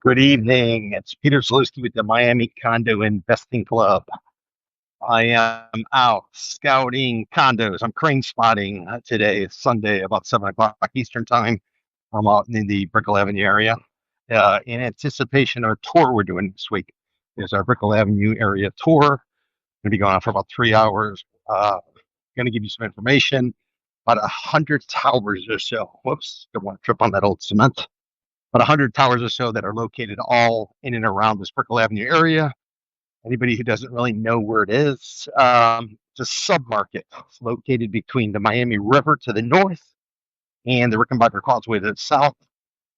Good evening. It's Peter Zalewski with the Miami Condo Investing Club. I am out scouting condos. I'm crane spotting today. It's Sunday, about 7 o'clock Eastern time. I'm out in the Brickell Avenue area in anticipation of a tour we're doing this week. There's our Brickell Avenue area tour. Going to be going on for about 3 hours. Going to give you some information. About 100 towers or so. Whoops, don't want to trip on that old cement. About 100 towers or so that are located all in and around this Brickell Avenue area. Anybody who doesn't really know where it is, it's a submarket. It's located between the Miami River to the north and the Rickenbacker Causeway to the south.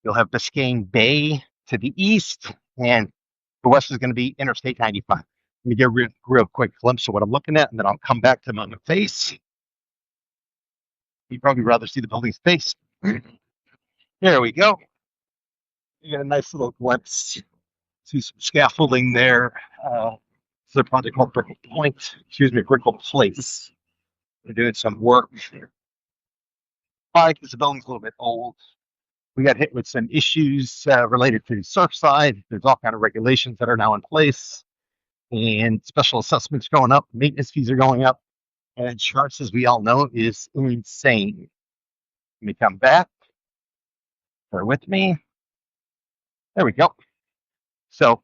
You'll have Biscayne Bay to the east, and the west is going to be Interstate 95. Let me get a real quick glimpse of what I'm looking at, and then I'll come back to my face. You'd probably rather see the building's face. There we go. You get a nice little glimpse. See some scaffolding there. It's a project called Brickell Place. They're doing some work. Why? Because the building's a little bit old. We got hit with some issues related to Surfside. There's all kind of regulations that are now in place, and special assessments going up, maintenance fees are going up, and insurance, as we all know, is insane. Let me come back. Bear with me. There we go. So,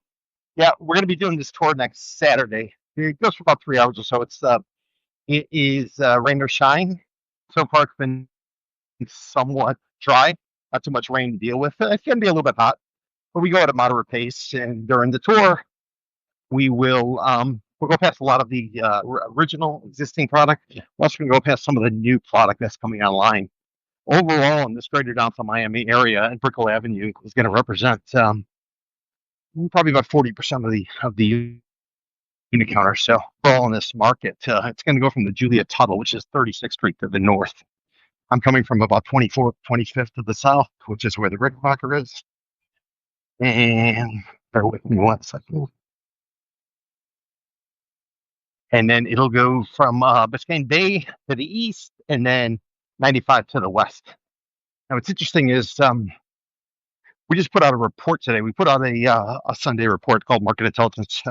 yeah, we're going to be doing this tour next Saturday. It goes for about 3 hours or so. It is rain or shine. So far, it's been somewhat dry. Not too much rain to deal with. It's going to be a little bit hot, but we go at a moderate pace. And during the tour, we'll go past a lot of the original existing product. We're also going to go past some of the new product that's coming online. Overall, in this greater downtown Miami area, and Brickell Avenue is going to represent probably about 40% of the unit count or so. Overall, in this market, it's going to go from the Julia Tuttle, which is 36th Street, to the north. I'm coming from about 24th, 25th to the south, which is where the Rickenbacker is. And bear with me 1 second. And then it'll go from Biscayne Bay to the east, and then 95 to the west. Now, what's interesting is we just put out a report today. We put out a Sunday report called Market Intelligence,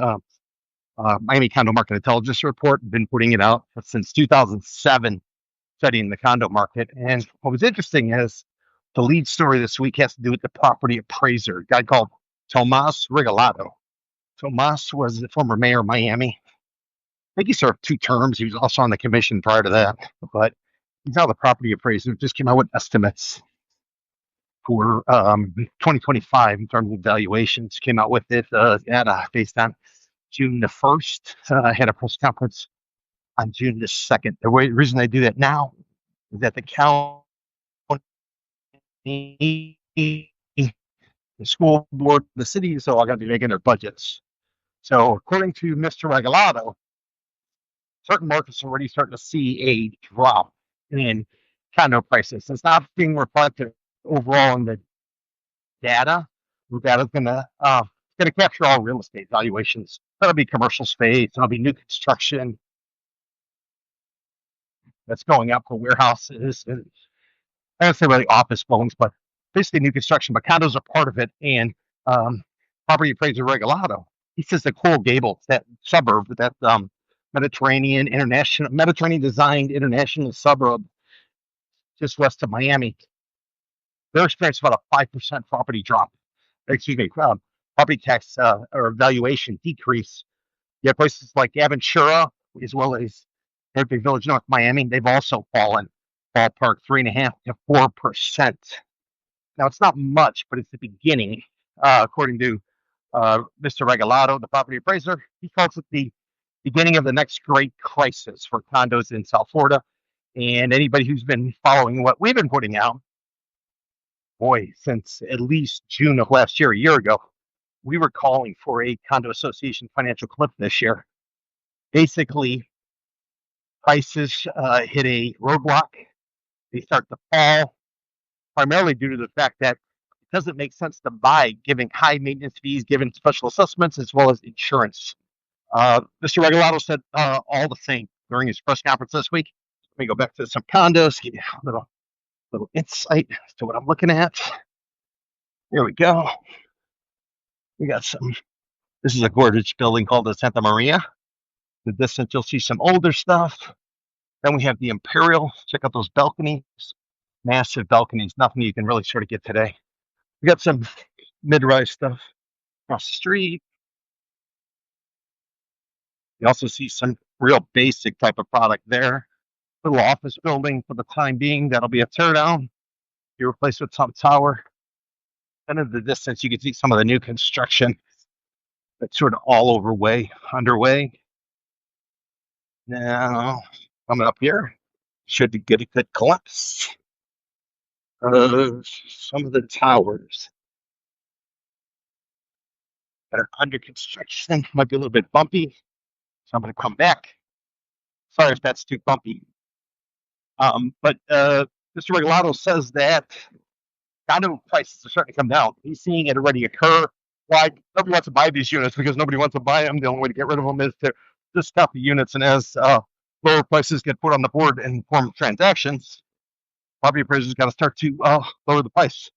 Miami Condo Market Intelligence Report. Been putting it out since 2007, studying the condo market. And what was interesting is the lead story this week has to do with the property appraiser, a guy called Tomas Regalado. Tomas was the former mayor of Miami. I think he served 2 terms. He was also on the commission prior to that, but he's now the property appraiser. Just came out with estimates for 2025 in terms of valuations. Came out with it based on June the 1st. I had a press conference on June the 2nd. The reason I do that now is that the county, the school board, the city, so I got to be making their budgets. So according to Mr. Regalado, certain markets are already starting to see a drop in condo prices. It's not being reflected overall in the data. The data is going to capture all real estate valuations. That'll be commercial space. That'll be new construction that's going up for warehouses. And I don't say really office buildings, but basically new construction. But condos are part of it. And property appraiser Regalado, he says the Coral Gables, that suburb, that Mediterranean designed international suburb just west of Miami, they're experiencing about a 5% property drop. Property tax or valuation decrease. You have places like Aventura, as well as Big Village, North Miami. They've also fallen, ballpark 3.5% to 4%. Now, it's not much, but it's the beginning. According to Mr. Regalado, the property appraiser, he calls it the beginning of the next great crisis for condos in South Florida. And anybody who's been following what we've been putting out, since at least June of last year, a year ago, we were calling for a condo association financial cliff this year. Basically, prices hit a roadblock. They start to fall, primarily due to the fact that it doesn't make sense to buy, giving high maintenance fees, given special assessments, as well as insurance. Mr. Regalado said all the same during his press conference this week. Let me go back to some condos, give you a little insight as to what I'm looking at. Here we go. We got some. This is a gorgeous building called the Santa Maria. The distance, you'll see some older stuff. Then we have the Imperial. Check out those balconies. Massive balconies. Nothing you can really sort of get today. We got some mid-rise stuff across the street. You also see some real basic type of product there. Little office building for the time being. That'll be a teardown. Be replaced with some tower. And in the distance, you can see some of the new construction that's sort of all underway. Now, coming up here, should get a good glimpse of some of the towers that are under construction. Might be a little bit bumpy, so I'm going to come back. Sorry if that's too bumpy. But Mr. Regalado says that condo prices are starting to come down. He's seeing it already occur. Why? Nobody wants to buy these units because nobody wants to buy them. The only way to get rid of them is to discount the units. And as lower prices get put on the board in the form of transactions, property appraisers got to start to lower the price,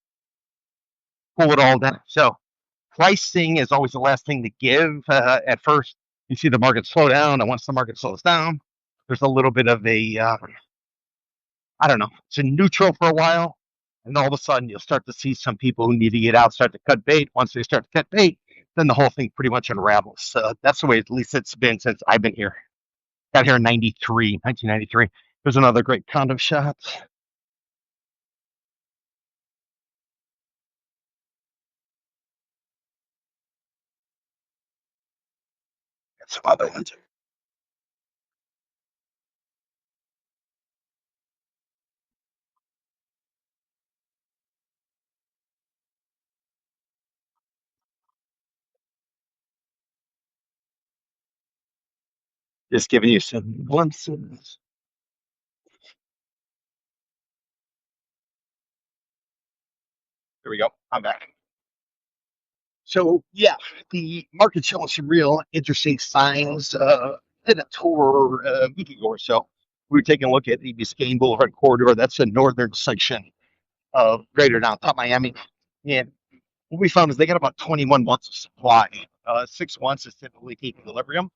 pull it all down. So pricing is always the last thing to give. At first, you see the market slow down, and once the market slows down, there's a little bit of a I don't know, it's in neutral for a while, and all of a sudden you'll start to see some people who need to get out start to cut bait. Once they start to cut bait, then the whole thing pretty much unravels. That's the way at least it's been since I've been here. Got here in 1993. There's another great condo shot. Got some other ones. Just giving you some glimpses. There we go. I'm back. So yeah, the market's showing some real interesting signs. Did a tour a week ago or so. We were taking a look at the Biscayne Boulevard corridor. That's the northern section of Greater Downtown Miami. And what we found is they got about 21 months of supply. 6 months is typically equilibrium.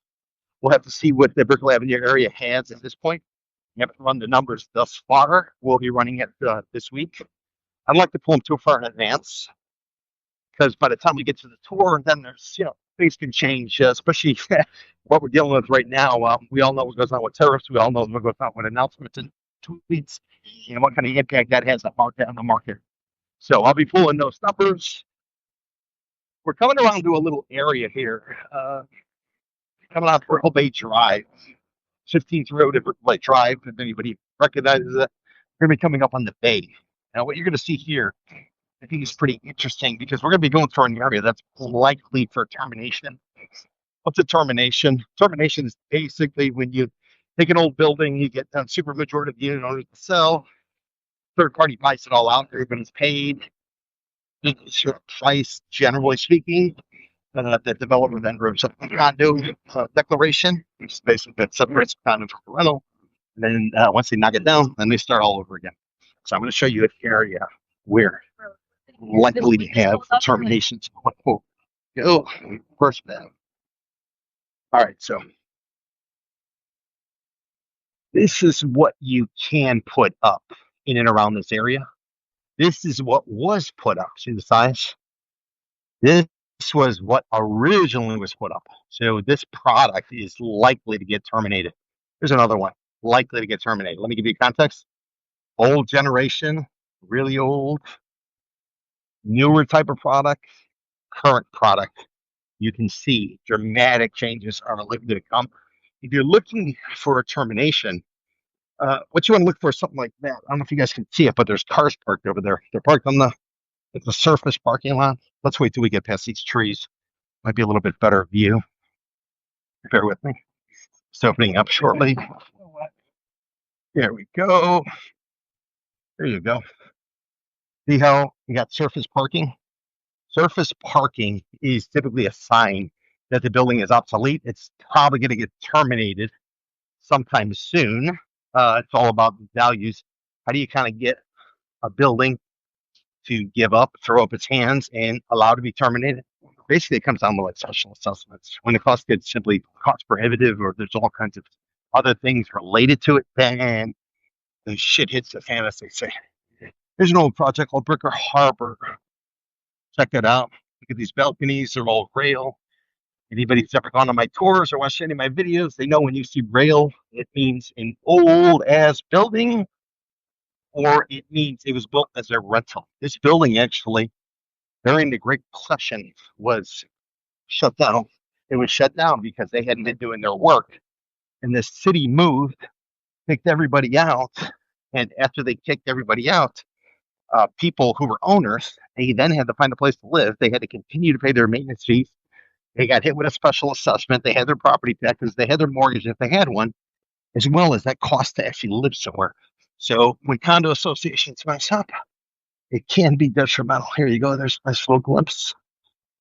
We'll have to see what the Brickell Avenue area has at this point. We haven't run the numbers thus far. We'll be running it this week. I'd like to pull them too far in advance because by the time we get to the tour, then there's, things can change, especially what we're dealing with right now. We all know what goes on with tariffs. We all know what goes on with announcements and tweets and what kind of impact that has on the market. So I'll be pulling those numbers. We're coming around to a little area here, coming off Brickell Bay Drive, 15th Road at Brickell Bay Drive. If anybody recognizes it, we're going to be coming up on the bay. Now, what you're going to see here, I think is pretty interesting because we're going to be going through an area that's likely for termination. What's a termination? Termination is basically when you take an old building, you get a super majority of the unit owners to sell, third party buys it all out, everybody's paid, price, generally speaking. The developer then draws up a condo declaration, which is basically that separates condo from rental. And then once they knock it down, then they start all over again. So I'm going to show you an area where likely to have terminations. Go first bed. All right, so this is what you can put up in and around this area. This is what was put up. See the size? This was what originally was put up. So this product is likely to get terminated. Here's another one, likely to get terminated. Let me give you context. Old generation, really old, newer type of product, current product. You can see dramatic changes are likely to come. If you're looking for a termination, what you want to look for is something like that. I don't know if you guys can see it, but there's cars parked over there. They're parked on the surface parking lot. Let's wait till we get past these trees. Might be a little bit better view. Bear with me. It's opening up shortly. There we go. There you go. See how you got surface parking? Surface parking is typically a sign that the building is obsolete. It's probably going to get terminated sometime soon. It's all about values. How do you kind of get a building to give up, throw up its hands, and allow to be terminated? basically it comes down to like social assessments. When the cost gets simply cost prohibitive or there's all kinds of other things related to it, then the shit hits the fan, as they say. There's an old project called Bricker Harbor. Check it out. Look at these balconies. They're all rail. Anybody who's ever gone on my tours or watched any of my videos, they know when you see rail, it means an old ass building, or it means it was built as a rental. This building actually, during the Great Depression, was shut down. It was shut down because they hadn't been doing their work. And the city moved, kicked everybody out. And after they kicked everybody out, people who were owners, they then had to find a place to live. They had to continue to pay their maintenance fees. They got hit with a special assessment. They had their property taxes. They had their mortgage if they had one, as well as that cost to actually live somewhere. So when condo associations mess up, it can be detrimental. Here you go. There's a nice little glimpse.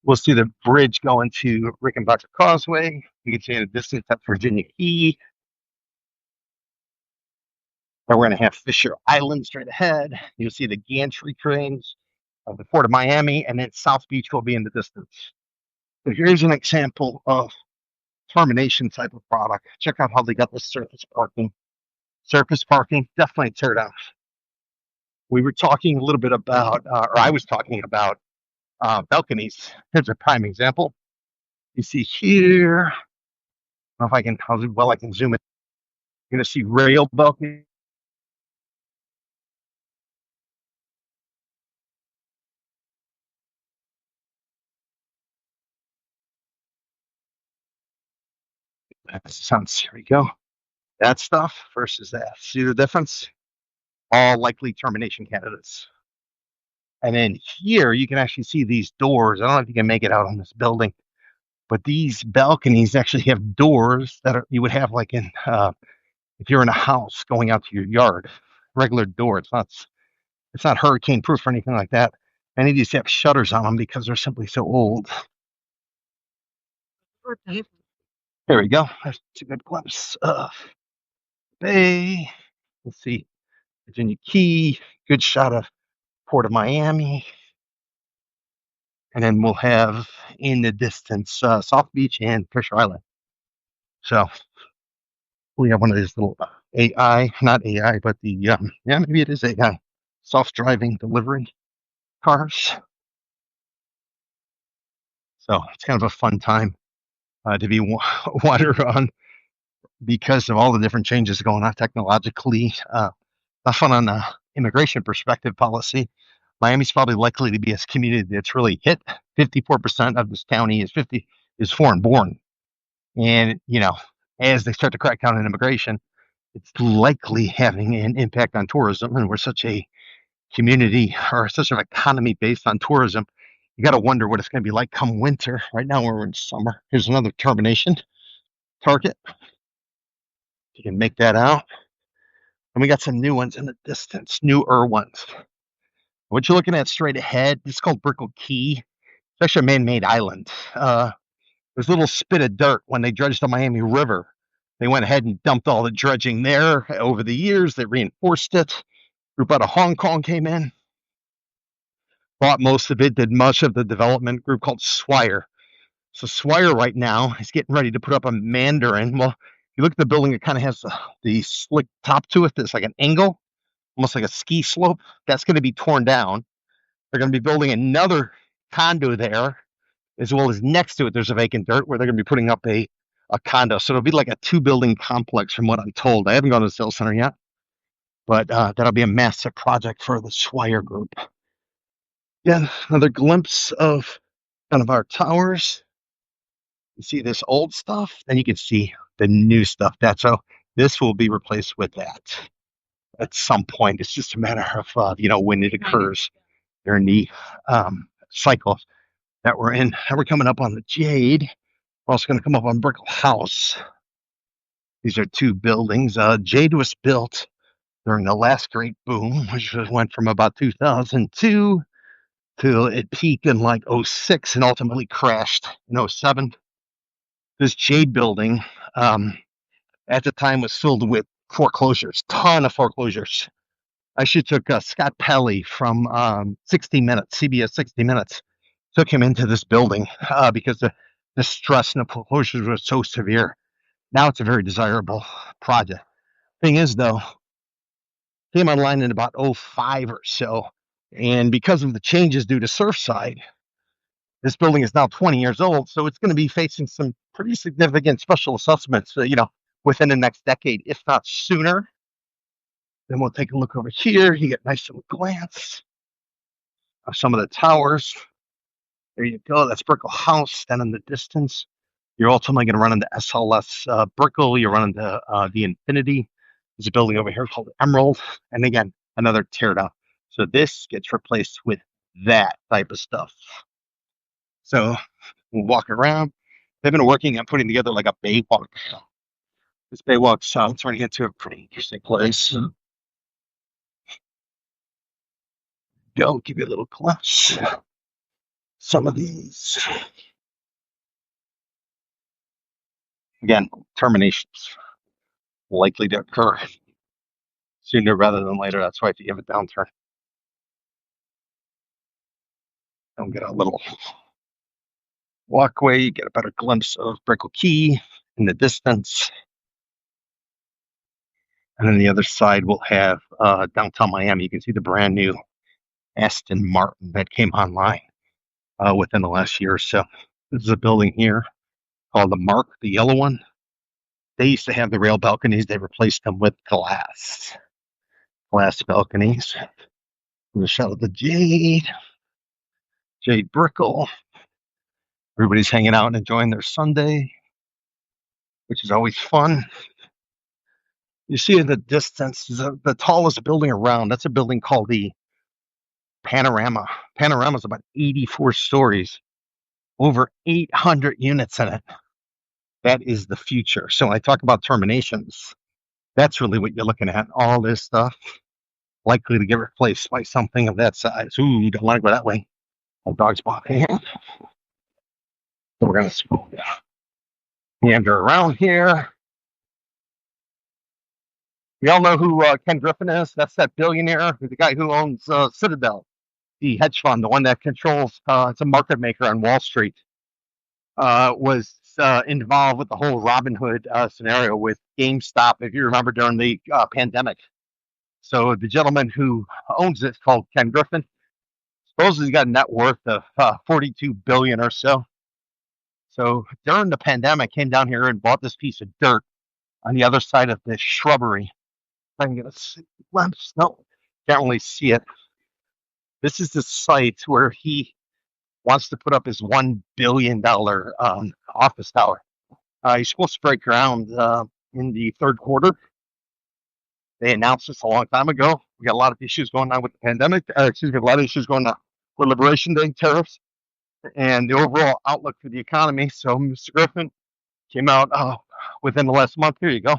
We'll see the bridge going to Rickenbacker Causeway. You can see in the distance that's Virginia Key. And we're going to have Fisher Island straight ahead. You'll see the gantry cranes of the Port of Miami, and then South Beach will be in the distance. So here's an example of termination type of product. Check out how they got the surface parking. Surface parking, definitely tear down. We were talking a little bit about, or I was talking about balconies. Here's a prime example. You see here, I don't know if I can, how well I can zoom it. You're going to see rail balcony. Sounds, here we go. That stuff versus that. See the difference? All likely termination candidates. And then here you can actually see these doors. I don't know if you can make it out on this building, but these balconies actually have doors that you would have like in if you're in a house going out to your yard. Regular door. It's not hurricane proof or anything like that. Many of these have shutters on them because they're simply so old. There we go. That's a good glimpse of Bay. Let's see. Virginia Key. Good shot of Port of Miami. And then we'll have in the distance South Beach and Fisher Island. So we have one of these little AI, not AI, but the, yeah, maybe it is AI, self-driving delivery cars. So it's kind of a fun time to be water on because of all the different changes going on technologically. Not fun on the immigration perspective policy. Miami's probably likely to be a community that's really hit. 54% of this county is foreign born. And, you know, as they start to crack down on immigration, it's likely having an impact on tourism. And we're such a community or such an economy based on tourism. You got to wonder what it's going to be like come winter. Right now we're in summer. Here's another termination target. You can make that out. And we got some new ones in the distance, newer ones. What you're looking at straight ahead, this is called Brickell Key. It's actually a man-made island. There's a little spit of dirt when they dredged the Miami River. They went ahead and dumped all the dredging there. Over the years, they reinforced it. A group out of Hong Kong came in, bought most of it, did much of the development. Group called Swire. So Swire right now is getting ready to put up a Mandarin. Well, you look at the building, it kind of has the slick top to it. There's like an angle, almost like a ski slope. That's going to be torn down. They're going to be building another condo there, as well as next to it, there's a vacant dirt where they're going to be putting up a condo. So it'll be like a 2-building complex from what I'm told. I haven't gone to the sales center yet, but that'll be a massive project for the Swire Group. Yeah, another glimpse of kind of our towers. You see this old stuff, then you can see the new stuff. So this will be replaced with that at some point. It's just a matter of when it occurs during the cycle that we're in. And we're coming up on the Jade. We're also going to come up on Brickell House. These are 2 buildings. Jade was built during the last great boom, which went from about 2002 till it peaked in like 06 and ultimately crashed in 07. This Jade building at the time was filled with foreclosures, ton of foreclosures. I actually took Scott Pelley from 60 Minutes, CBS 60 Minutes, took him into this building because the stress and the foreclosures were so severe. Now it's a very desirable project. Thing is, though, came online in about 05 or so. And because of the changes due to Surfside, this building is now 20 years old. So it's going to be facing some pretty significant special assessments, within the next decade, if not sooner. Then we'll take a look over here. You get a nice little glance of some of the towers. There you go. That's Brickell House. Then in the distance, you're ultimately going to run into SLS Brickell. You run into the Infinity. There's a building over here called Emerald. And again, another teardown. So this gets replaced with that type of stuff. So we'll walk around. They've been working on putting together like a bay walk. This bay walk's turning into a pretty interesting place. Go give you a little glimpse. Some of these. Again, terminations likely to occur sooner rather than later. That's why if you have a downturn, don't get a little walkway, you get a better glimpse of Brickell Key in the distance. And then the other side will have downtown Miami. You can see the brand new Aston Martin that came online within the last year or so. This is a building here called the Mark, the yellow one. They used to have the rail balconies. They replaced them with glass balconies. The shot of the Jade Brickell. Everybody's hanging out and enjoying their Sunday, which is always fun. You see in the distance, the tallest building around, that's a building called the Panorama. Panorama is about 84 stories, over 800 units in it. That is the future. So when I talk about terminations, that's really what you're looking at. All this stuff likely to get replaced by something of that size. Ooh, you don't want to go that way. A dog's barking. So we're going to meander around here. We all know who Ken Griffin is. That's that billionaire, the guy who owns Citadel, the hedge fund, the one that controls, it's a market maker on Wall Street, was involved with the whole Robin Hood scenario with GameStop, if you remember, during the pandemic. So the gentleman who owns it, called Ken Griffin, supposedly he's got a net worth of $42 billion or so. So during the pandemic, came down here and bought this piece of dirt on the other side of this shrubbery. I can get a glimpse. No, can't really see it. This is the site where he wants to put up his $1 billion office tower. He's supposed to break ground in the third quarter. They announced this a long time ago. We got a lot of issues going on with the pandemic. A lot of issues going on with Liberation Day, tariffs, and the overall outlook for the economy. So Mr. Griffin came out within the last month. Here you go.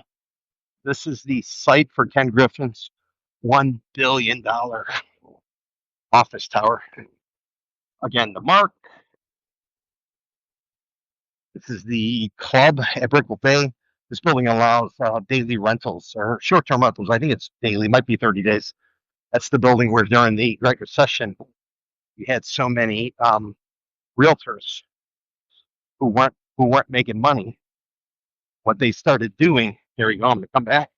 This is the site for Ken Griffin's $1 billion office tower. Again, the Mark. This is the club at Brickell Bay. This building allows daily rentals or short-term rentals. I think it's daily, might be 30 days. That's the building where during the Great Recession, you had so many realtors who weren't making money. What they started doing, here we go, I'm going to come back.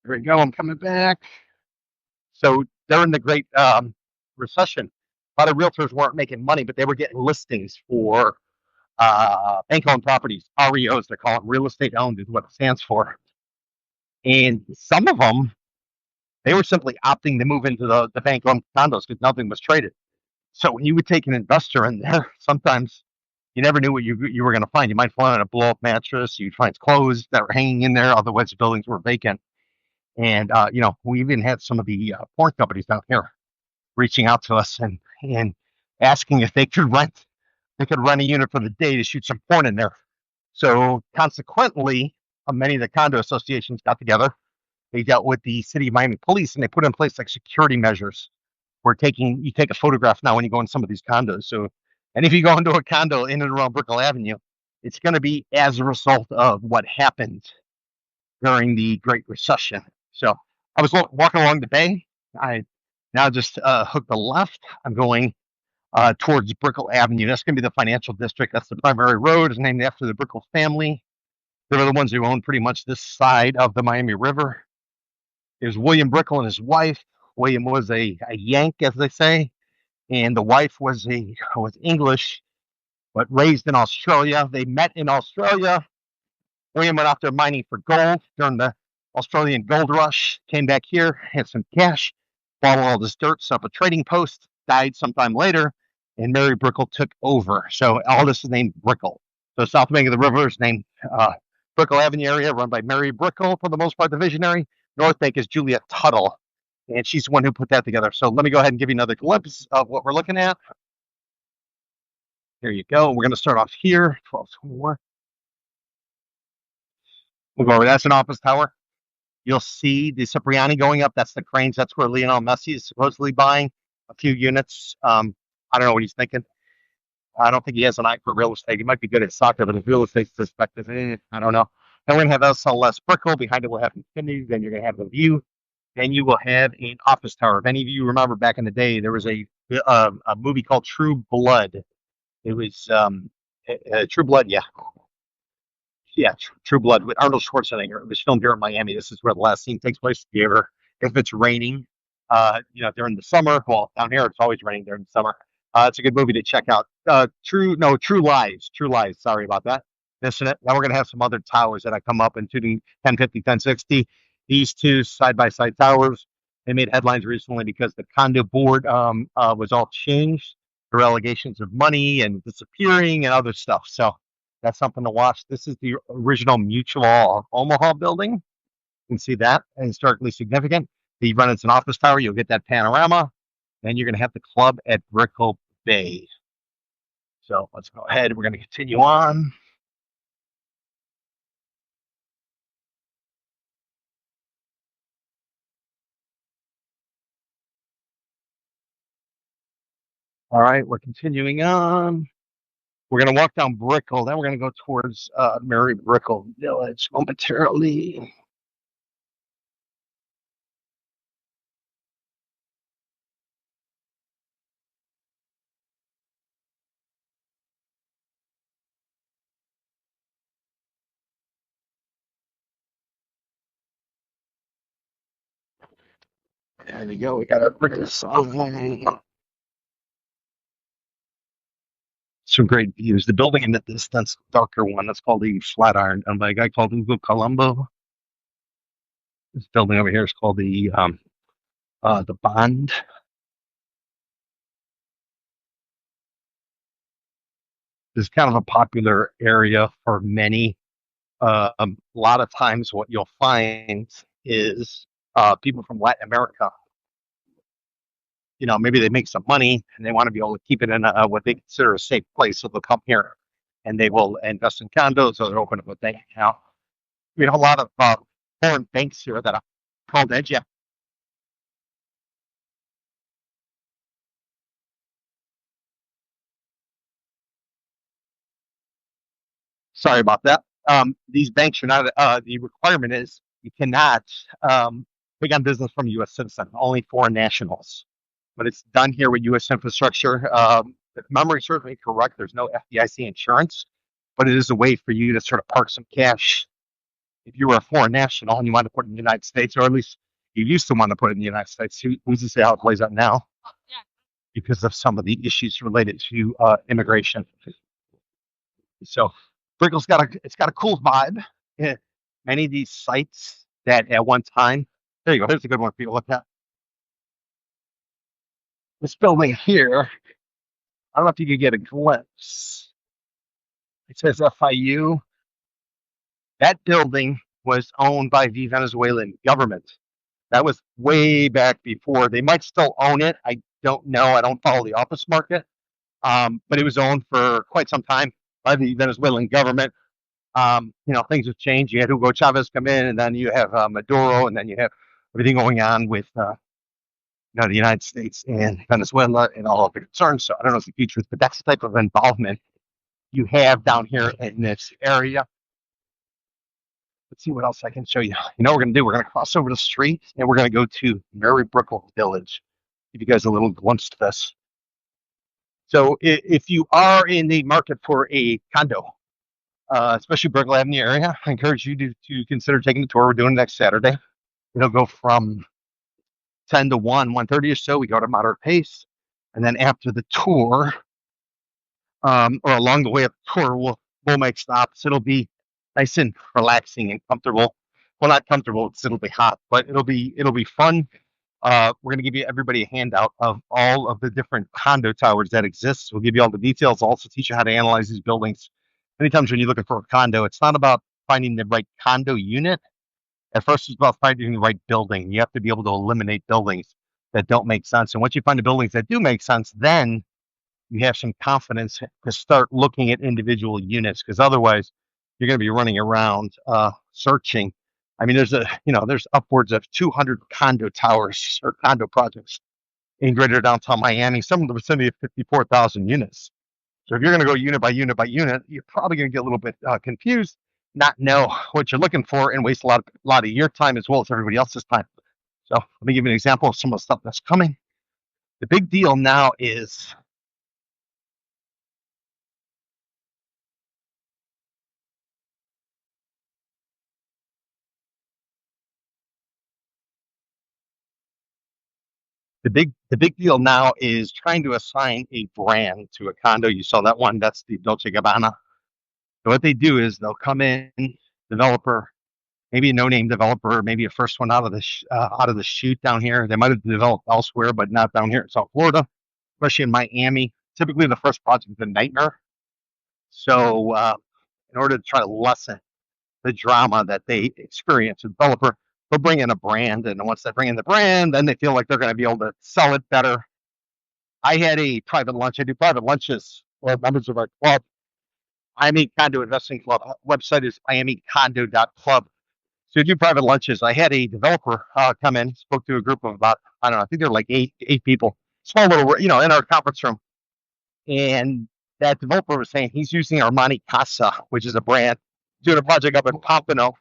Here we go, I'm coming back. So during the Great Recession, a lot of realtors weren't making money, but they were getting listings for bank-owned properties, REOs, they call it, real estate owned is what it stands for. And some of them, they were simply opting to move into the bank-owned condos because nothing was traded. So when you would take an investor in there, sometimes you never knew what you were going to find. You might find a blow-up mattress. You'd find clothes that were hanging in there. Otherwise, the buildings were vacant. And, we even had some of the porn companies out here reaching out to us and asking if they could rent a unit for the day to shoot some porn in there. So consequently, many of the condo associations got together. They dealt with the city of Miami police, and they put in place like security measures. You take a photograph now when you go in some of these condos. So, and if you go into a condo in and around Brickell Avenue, it's going to be as a result of what happened during the Great Recession. So I was walking along the bay. I Now just hook the left. I'm going towards Brickell Avenue. That's going to be the financial district. That's the primary road. It's named after the Brickell family. They were the ones who owned pretty much this side of the Miami River. There's William Brickell and his wife. William was a Yank, as they say, and the wife was English, but raised in Australia. They met in Australia. William went out there mining for gold during the Australian gold rush, came back here, had some cash, bought all this dirt, set up a trading post, died sometime later, and Mary Brickell took over. So all this is named Brickell. So South Bank of the River is named Brickell Avenue area, run by Mary Brickell for the most part, the visionary. North Bank is Julia Tuttle, and she's the one who put that together. So let me go ahead and give you another glimpse of what we're looking at. Here you go. We're going to start off here, 1221. We'll go over. That's an office tower. You'll see the Cipriani going up. That's the cranes. That's where Lionel Messi is supposedly buying a few units. I don't know what he's thinking. I don't think he has an eye for real estate. He might be good at soccer, but his real estate perspective, I don't know. Then we're going to have SLS Brickell. Behind it, we'll have Infinity. Then you're going to have the View. Then you will have an office tower. If any of you remember back in the day, there was a movie called True Blood. It was True Blood, yeah. Yeah, True Blood with Arnold Schwarzenegger. It was filmed here in Miami. This is where the last scene takes place. If it's raining, during the summer, well, down here it's always raining during the summer. It's a good movie to check out. True Lies. True Lies. Sorry about that. Missing it. Now we're gonna have some other towers that I come up, including 1050, 1060. These two side by side towers. They made headlines recently because the condo board was all changed. The allegations of money and disappearing and other stuff. So that's something to watch. This is the original Mutual Omaha building. You can see that, historically significant. You run into an office tower, you'll get that panorama. Then you're going to have the club at Brickell Bay. So let's go ahead. We're going to continue on. All right, we're continuing on. We're going to walk down Brickell. Then we're going to go towards Mary Brickell Village momentarily. There we go. We got our Brickell sign. Some great views. The building in the distance, darker one, that's called the Flatiron, done by a guy called Ugo Colombo. This building over here is called the Bond. This is kind of a popular area for many. A lot of times, what you'll find is people from Latin America. Maybe they make some money and they want to be able to keep it in what they consider a safe place, so they'll come here and they will invest in condos or they'll open up a bank account. We have a lot of foreign banks here that are called edge. Sorry about that. These banks are not, the requirement is you cannot take on business from a U.S. citizen, only foreign nationals. But it's done here with U.S. infrastructure. If memory serves me correct, there's no FDIC insurance, but it is a way for you to sort of park some cash if you were a foreign national and you want to put it in the United States, or at least you used to want to put it in the United States. Who's to say how it plays out now? Yeah. Because of some of the issues related to immigration. So Brickell's got a cool vibe. Yeah. Many of these sites that at one time, there you go. There's a good one for you to look at. This building here, I don't know if you could get a glimpse. It says FIU. That building was owned by the Venezuelan government. That was way back before. They might still own it. I don't know. I don't follow the office market. But it was owned for quite some time by the Venezuelan government. Things have changed. You had Hugo Chavez come in, and then you have Maduro, and then you have everything going on with the United States and Venezuela and all of the concerns. So I don't know if the future is, but that's the type of involvement you have down here in this area. Let's see what else I can show you. What we're going to do? We're going to cross over the street, and we're going to go to Mary Brickell Village. give you guys a little glimpse to this. So if you are in the market for a condo, especially Brickell Avenue area, I encourage you to consider taking the tour. We're doing it next Saturday. It'll go from 10 to 1:30 or so. We go at a moderate pace. And then after the tour, or along the way of the tour, we'll make stops. It'll be nice and relaxing and comfortable. Well, not comfortable because it'll be hot, but it'll be fun. We're going to give you everybody a handout of all of the different condo towers that exist. We'll give you all the details. Also teach you how to analyze these buildings. Many times when you're looking for a condo, it's not about finding the right condo unit. At first, it's about finding the right building. You have to be able to eliminate buildings that don't make sense. And once you find the buildings that do make sense, then you have some confidence to start looking at individual units, because otherwise you're going to be running around searching. I mean, there's upwards of 200 condo towers or condo projects in greater downtown Miami, some in the vicinity of 54,000 units. So if you're going to go unit by unit by unit, you're probably going to get a little bit confused, not know what you're looking for, and waste a lot of your time as well as everybody else's time. So let me give you an example of some of the stuff that's coming. The big deal now is the big deal now is trying to assign a brand to a condo. You saw that one. That's the Dolce Gabbana. So what they do is they'll come in, developer, maybe a no-name developer, maybe a first one out of the chute down here. They might have developed elsewhere, but not down here in South Florida, especially in Miami. Typically, the first project is a nightmare. So in order to try to lessen the drama that they experience, a developer, they'll bring in a brand, and once they bring in the brand, then they feel like they're going to be able to sell it better. I had a private lunch. I do private lunches for members of our club. Miami Condo Investing Club website is miamicondo.club. So we do private lunches. I had a developer come in, spoke to a group of about, I don't know, I think they're like eight people, small little, in our conference room. And that developer was saying he's using Armani Casa, which is a brand, doing a project up in Pompano.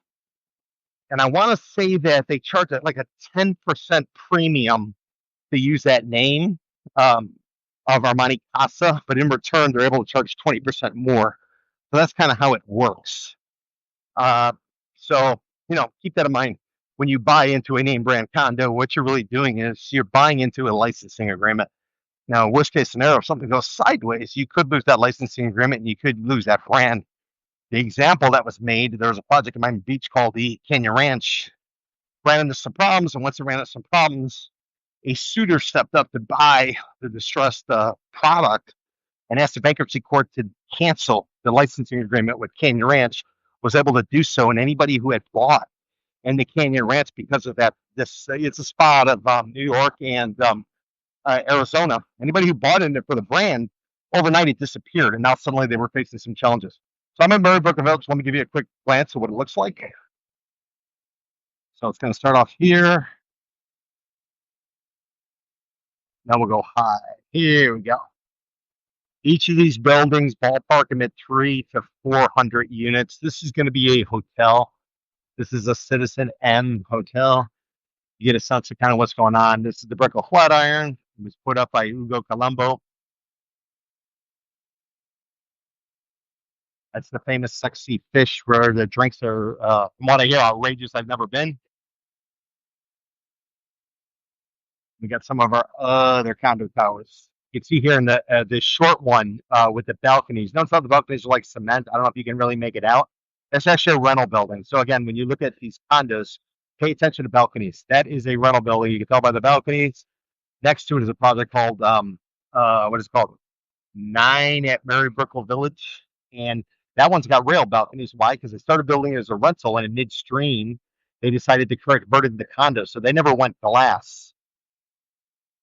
And I want to say that they charge like a 10% premium to use that name of Armani Casa, but in return, they're able to charge 20% more. So that's kind of how it works. So, keep that in mind. When you buy into a name brand condo, what you're really doing is you're buying into a licensing agreement. Now, worst case scenario, if something goes sideways, you could lose that licensing agreement and you could lose that brand. The example that was made, there was a project in Miami Beach called the Canyon Ranch. Ran into some problems, and once it ran into some problems, a suitor stepped up to buy the distressed product and asked the bankruptcy court to cancel the licensing agreement with Canyon Ranch, was able to do so. And anybody who had bought in the Canyon Ranch because of that, it's a spot of New York and Arizona. Anybody who bought in it for the brand, overnight it disappeared, and now suddenly they were facing some challenges. So I'm in Murray Brook Village. Let me give you a quick glance of what it looks like. So it's going to start off here. Now we'll go high. Here we go. Each of these buildings, ballpark them at 300 to 400 units. This is going to be a hotel. This is a Citizen M hotel. You get a sense of kind of what's going on. This is the Brickell Flatiron. It was put up by Ugo Colombo. That's the famous Sexy Fish, where the drinks are, from what I hear, outrageous. I've never been. We got some of our other condo towers. You can see here in the short one with the balconies. Notice how the balconies are like cement. I don't know if you can really make it out. That's actually a rental building. So again, when you look at these condos, pay attention to balconies. That is a rental building. You can tell by the balconies. Next to it is a project called what is it called? 9 at Mary Brickell Village, and that one's got rail balconies. Why? Because they started building it as a rental, and in midstream, they decided to convert it into condos. So they never went glass.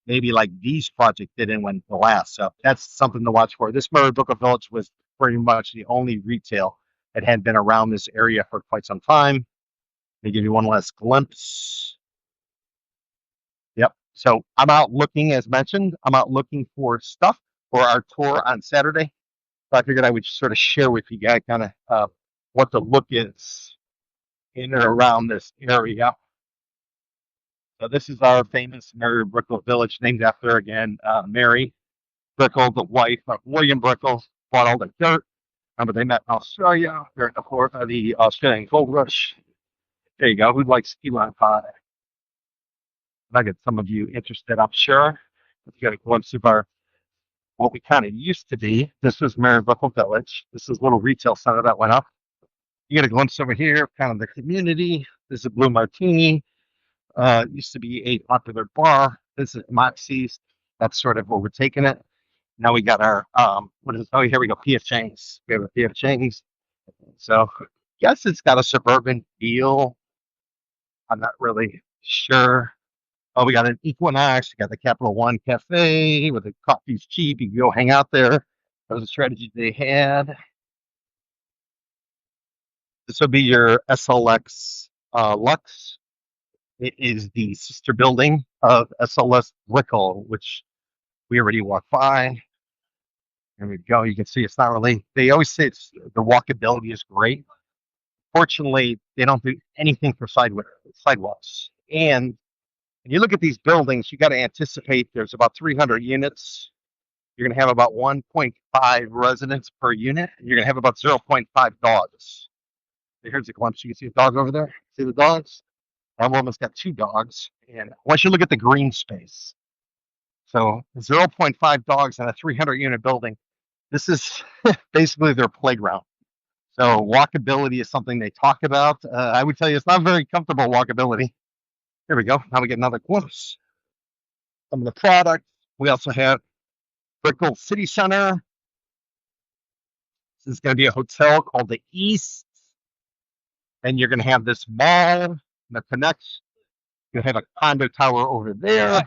Maybe like these projects didn't went glass. So that's something to watch for. This Mary Brickell Village was pretty much the only retail that had been around this area for quite some time. Let me give you one last glimpse. Yep. So I'm out looking, as mentioned, I'm out looking for stuff for our tour on Saturday. So I figured I would sort of share with you guys kind of what the look is in and around this area. So this is our famous Mary Brickell village, named after, again, Mary Brickell, the wife of William Brickell, bought all the dirt. Remember, they met in Australia during the Australian gold rush. There you go. Who likes key lime pie? I get some of you interested, I'm sure. Let's get a glimpse of our what we kind of used to be. This was Mary Brickell Village. This is a little retail center that went up. You get a glimpse over here, kind of the community. This is Blue Martini. Used to be a popular bar. This is Moxie's. That's sort of where we're taking it. Now we got our what is? Oh, here we go. P.F. Chang's. We have a P.F. Chang's. So, yes, it's got a suburban feel. I'm not really sure. Oh, we got an Equinox. We got the Capital One Cafe where the coffee's cheap. You can go hang out there. That was a strategy they had. This will be your SLX Lux. It is the sister building of SLS Brickell, which we already walked by. There we go. You can see it's not really, they always say the walkability is great. Fortunately, they don't do anything for sidewalks. And when you look at these buildings, you got to anticipate there's about 300 units. You're going to have about 1.5 residents per unit. You're going to have about 0.5 dogs. Here's a glimpse. You can see a dog over there. See the dogs? That woman's got 2 dogs. And once you look at the green space, so 0.5 dogs in a 300 unit building, this is basically their playground. So walkability is something they talk about. I would tell you it's not very comfortable walkability. Here we go. Now we get another glimpse. Some of the products. We also have Brickell City Center. This is going to be a hotel called the East. And you're going to have this mall that connects. You'll have a condo tower over there.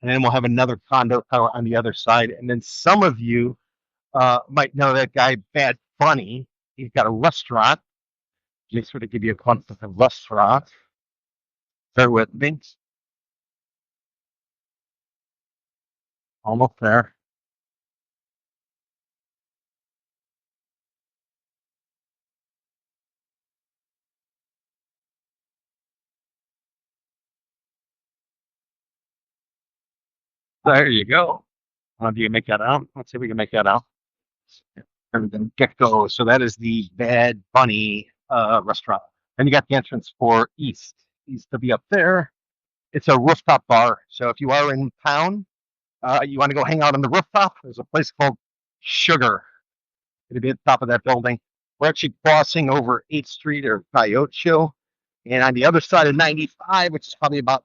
And then we'll have another condo tower on the other side. And then some of you might know that guy, Bad Bunny. He's got a restaurant. Just sort of give you a glimpse of the restaurant. Bear with me. Almost there. There you go. I don't know if you can make that out. Let's see if we can make that out. Everything Gecko. So that is the Bad Bunny restaurant. And you got the entrance for East. East to be up there. It's a rooftop bar. So if you are in town, you want to go hang out on the rooftop, there's a place called Sugar. It'll be at the top of that building. We're actually crossing over 8th Street or Coyote Show. And on the other side of 95, which is probably about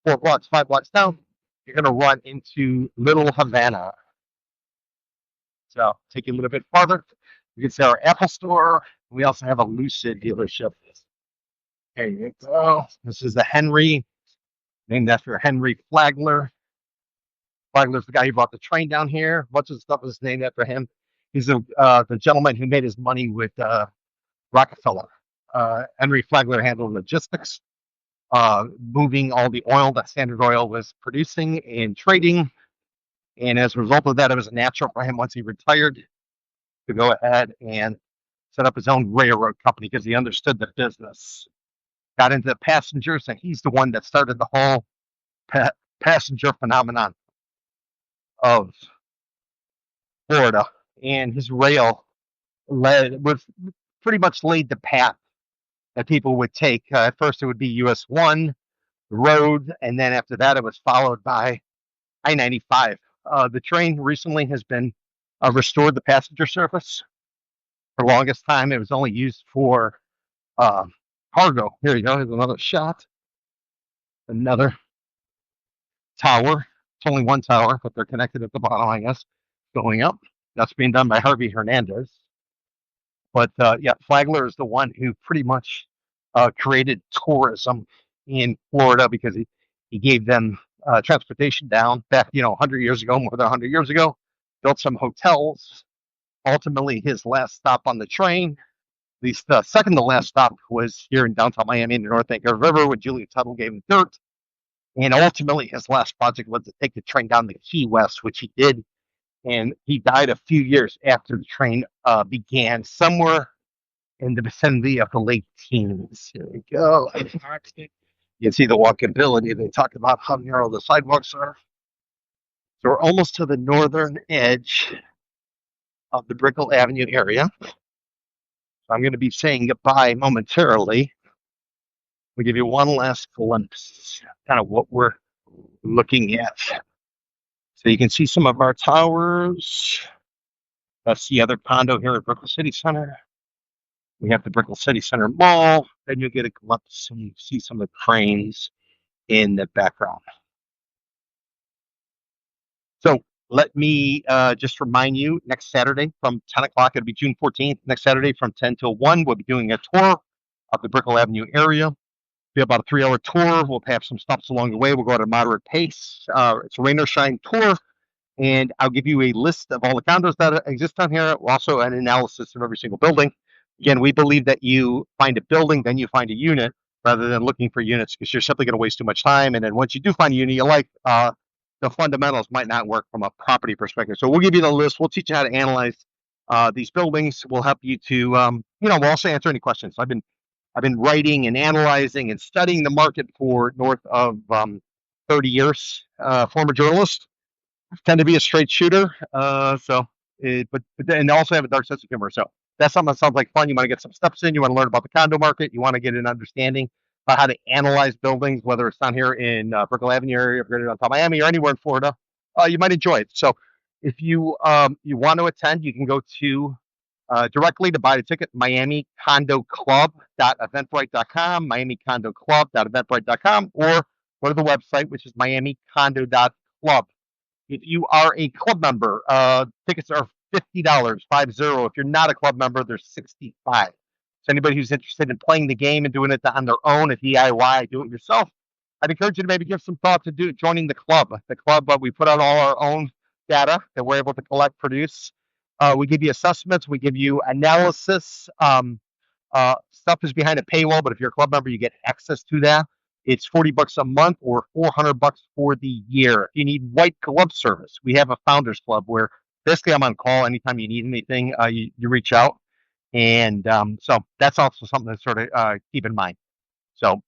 4 blocks, 5 blocks down, you're going to run into Little Havana. So take you a little bit farther. You can see our Apple store. We also have a Lucid dealership. There you go. This is the Henry, named after Henry Flagler. Flagler's the guy who brought the train down here. Much of the stuff is named after him. He's the gentleman who made his money with Rockefeller. Henry Flagler handled logistics, moving all the oil that Standard Oil was producing and trading. And as a result of that, it was natural for him, once he retired, to go ahead and set up his own railroad company because he understood the business. Got into passengers, and he's the one that started the whole passenger phenomenon of Florida. And his rail was pretty much laid the path that people would take. At first, it would be US 1, the road, and then after that, it was followed by I-95. The train recently has been restored, the passenger service. For the longest time, it was only used for cargo. Here you go. Here's another shot. Another tower. It's only one tower, but they're connected at the bottom, I guess, going up. That's being done by Harvey Hernandez. But yeah, Flagler is the one who pretty much created tourism in Florida because he gave them transportation down back, 100 years ago, more than 100 years ago, built some hotels. Ultimately, his last stop on the train, at least the second to last stop, was here in downtown Miami in the North Anchor River when Julia Tuttle gave him dirt. And ultimately, his last project was to take the train down to Key West, which he did. And he died a few years after the train began, somewhere in the vicinity of the late teens. Here we go. You can see the walkability. They talk about how narrow the sidewalks are. So we're almost to the northern edge of the Brickell Avenue area. So I'm going to be saying goodbye momentarily. We'll give you one last glimpse, kind of what we're looking at. So you can see some of our towers. That's the other condo here at Brickell City Center. We have the Brickell City Center Mall. Then you'll get a glimpse and you see some of the cranes in the background. So let me just remind you, next Saturday from 10 o'clock, it'll be June 14th. Next Saturday from 10 till 1, we'll be doing a tour of the Brickell Avenue area. It'll be about a 3-hour tour. We'll have some stops along the way. We'll go at a moderate pace. It's a rain or shine tour. And I'll give you a list of all the condos that exist on here, also an analysis of every single building. Again, we believe that you find a building, then you find a unit, rather than looking for units, because you're simply going to waste too much time. And then once you do find a unit you like, the fundamentals might not work from a property perspective. So we'll give you the list. We'll teach you how to analyze these buildings. We'll help you to, we'll also answer any questions. I've been writing and analyzing and studying the market for north of 30 years. Former journalist. Tend to be a straight shooter, but and also have a dark sense of humor. So that's something that sounds like fun. You want to get some steps in. You want to learn about the condo market. You want to get an understanding about how to analyze buildings, whether it's down here in Brickell Avenue area, or downtown Miami, or anywhere in Florida. You might enjoy it. So if you want to attend, you can go to directly to buy the ticket, MiamiCondoClub.eventbrite.com, MiamiCondoClub.eventbrite.com, or go to the website, which is MiamiCondo.club. If you are a club member, tickets are $50, 50. If you're not a club member, they're $65. So anybody who's interested in playing the game and doing it on their own, a DIY, do it yourself, I'd encourage you to maybe give some thought to joining the club. The club, we put out all our own data that we're able to collect, produce. We give you assessments. We give you analysis. Stuff is behind a paywall, but if you're a club member, you get access to that. It's $40 a month or $400 for the year. If you need white glove service, we have a founders club where basically I'm on call anytime you need anything. You reach out, and so that's also something to sort of keep in mind. So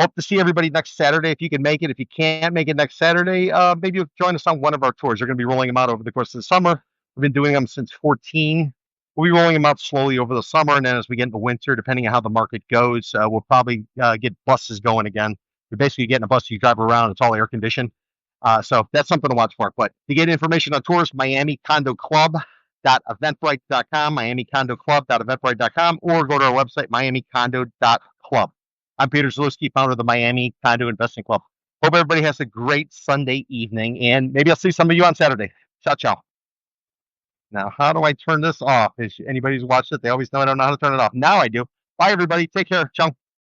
hope to see everybody next Saturday if you can make it. If you can't make it next Saturday, maybe you'll join us on one of our tours. They're going to be rolling them out over the course of the summer. We've been doing them since 2014. We'll be rolling them out slowly over the summer, and then as we get into winter, depending on how the market goes, we'll probably get buses going again. You're basically getting a bus, you drive around, it's all air conditioned. So that's something to watch for. But to get information on tours, MiamiCondoClub.eventbrite.com, MiamiCondoClub.eventbrite.com, or go to our website, MiamiCondo.club. I'm Peter Zalewski, founder of the Miami Condo Investing Club. Hope everybody has a great Sunday evening, and maybe I'll see some of you on Saturday. Ciao, ciao. Now, how do I turn this off? Anybody who's watched it, they always know I don't know how to turn it off. Now I do. Bye, everybody. Take care. Ciao.